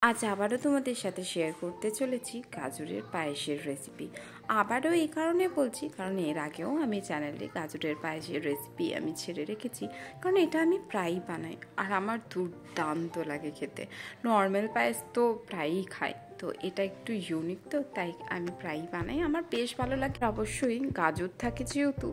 আজ আবারও তোমাদের সাথে শেয়ার করতে চলেছি গাজরের পায়েসের রেসিপি। আবারও এই কারণে বলছি কারণ এর আগেও আমি চ্যানেলে গাজরের পায়েসের রেসিপি আমি ছেড়ে রেখেছি, কারণ এটা আমি প্রায়ই বানাই আর আমার দুর্দান্ত লাগে খেতে। নর্মাল পায়েস তো প্রায়ই খাই, তো এটা একটু ইউনিক, তো তাই আমি প্রায়ই বানাই, আমার বেশ ভালো লাগে। অবশ্যই গাজর থাকে সেহেতু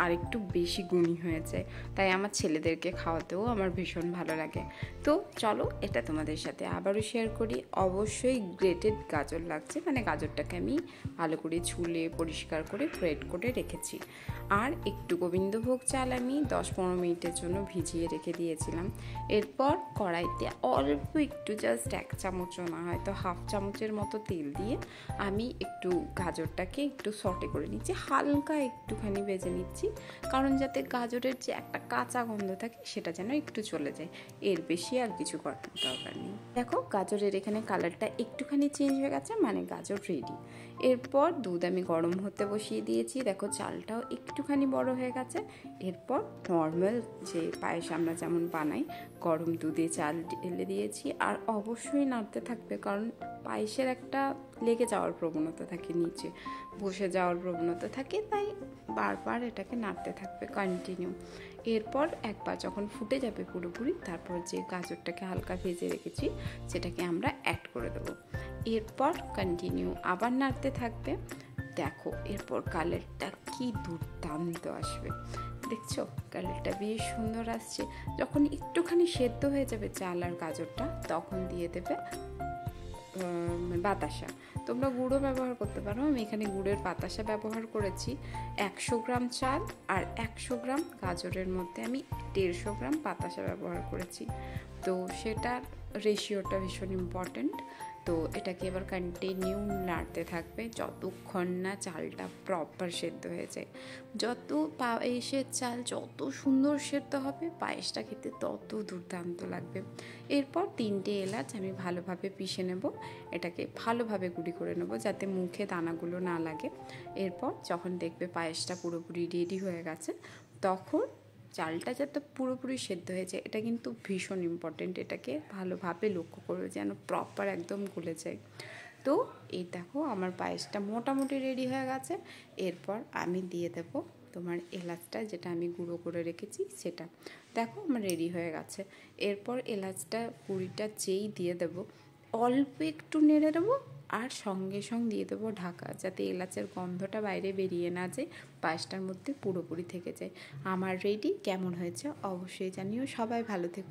আরেকটু বেশি গুণী হয়ে যায়, তাই আমার ছেলেদেরকে খাওয়াতেও আমার ভীষণ ভালো লাগে। তো চলো এটা তোমাদের সাথে আবারও শেয়ার করি। অবশ্যই গ্রেটেড গাজর লাগছে, মানে গাজরটাকে আমি ভালো করে ছুলে পরিষ্কার করে গ্রেট করে রেখেছি। আর একটু গোবিন্দভোগ চাল আমি 10-15 মিনিটের জন্য ভিজিয়ে রেখে দিয়েছিলাম। এরপর কড়াইতে অল্প একটু জাস্ট 1 চামচও না, হয়তো হাফ চামচের মতো তেল দিয়ে আমি একটু গাজরটাকে একটু সটে করে নিচ্ছি, হালকা একটুখানি ভেজে নিচ্ছি, কারণ যাতে গাজরের যে একটা কাঁচা গন্ধ থাকে সেটা যেন একটু চলে যায়। এর বেশি আর কিছু করার দরকার নেই। দেখো গাজরের এখানে কালারটা একটুখানি চেঞ্জ হয়ে গেছে, মানে গাজর রেডি। এরপর দুধ আমি গরম হতে বসিয়ে দিয়েছি, দেখো চালটাও একটুখানি বড় হয়ে গেছে। এরপর নর্মাল যে পায়েস আমরা যেমন বানাই গরম দুধে চাল ঢেলে দিয়েছি, আর অবশ্যই নাড়তে থাকবে, কারণ পায়েসের একটা লেগে যাওয়ার প্রবণতা থাকে, নিচে বসে যাওয়ার প্রবণতা থাকে, তাই বারবার এটাকে নাড়তে থাকবে কন্টিনিউ। এরপর একবার যখন ফুটে যাবে পুরোপুরি, তারপর যে গাজরটাকে হালকা ভেজে রেখেছি সেটাকে আমরা অ্যাড করে দেবো। এরপর কন্টিনিউ আবার নাড়তে থাকবে। দেখো এরপর কালারটা কি দুর্দান্ত আসবে, দেখছো কালারটা বেশ সুন্দর আসছে। যখন একটুখানি সেদ্ধ হয়ে যাবে চাল আর গাজরটা, তখন দিয়ে দেবে বাতাসা। তোমরা গুঁড়ো ব্যবহার করতে পারো, আমি এখানে গুড়ের বাতাসা ব্যবহার করেছি। 100 গ্রাম চাল আর 100 গ্রাম গাজরের মধ্যে আমি 150 গ্রাম বাতাসা ব্যবহার করেছি, তো সেটার রেশিওটা ভীষণ ইম্পর্ট্যান্ট। তো এটাকে এবার কন্টিনিউ নাড়তে থাকবে যতক্ষণ না চালটা প্রপার সেদ্ধ হয়ে যায়। যত পায়েসের চাল যত সুন্দর সেদ্ধ হবে, পায়েসটা খেতে তত দুর্দান্ত লাগবে। এরপর 3টে এলাচ আমি ভালোভাবে পিষে নেব, এটাকে ভালোভাবে গুঁড়ি করে নেব যাতে মুখে দানাগুলো না লাগে। এরপর যখন দেখবে পায়েসটা পুরোপুরি রেডি হয়ে গেছে, তখন চালটা যাতে পুরোপুরি সেদ্ধ হয়ে যায়, এটা কিন্তু ভীষণ ইম্পর্টেন্ট, এটাকে ভালোভাবে লক্ষ্য করবে যেন প্রপার একদম গলে যায়। তো এই দেখো আমার পায়েসটা মোটামুটি রেডি হয়ে গেছে। এরপর আমি দিয়ে দেব তোমার এলাচটা, যেটা আমি গুঁড়ো করে রেখেছি সেটা। দেখো আমার রেডি হয়ে গেছে। এরপর এলাচটা গুঁড়িটা যেই দিয়ে দেবো, অল্প একটু নেড়ে দেবো, আর সঙ্গে সঙ্গে দিয়ে দেবো ঢাকা, যাতে এলাচের গন্ধটা বাইরে বেরিয়ে না যায়, পায়েসটার মধ্যে পুরোপুরি থেকে যায়। আমার রেডি। কেমন হয়েছে অবশ্যই জানিও। সবাই ভালো থেকো।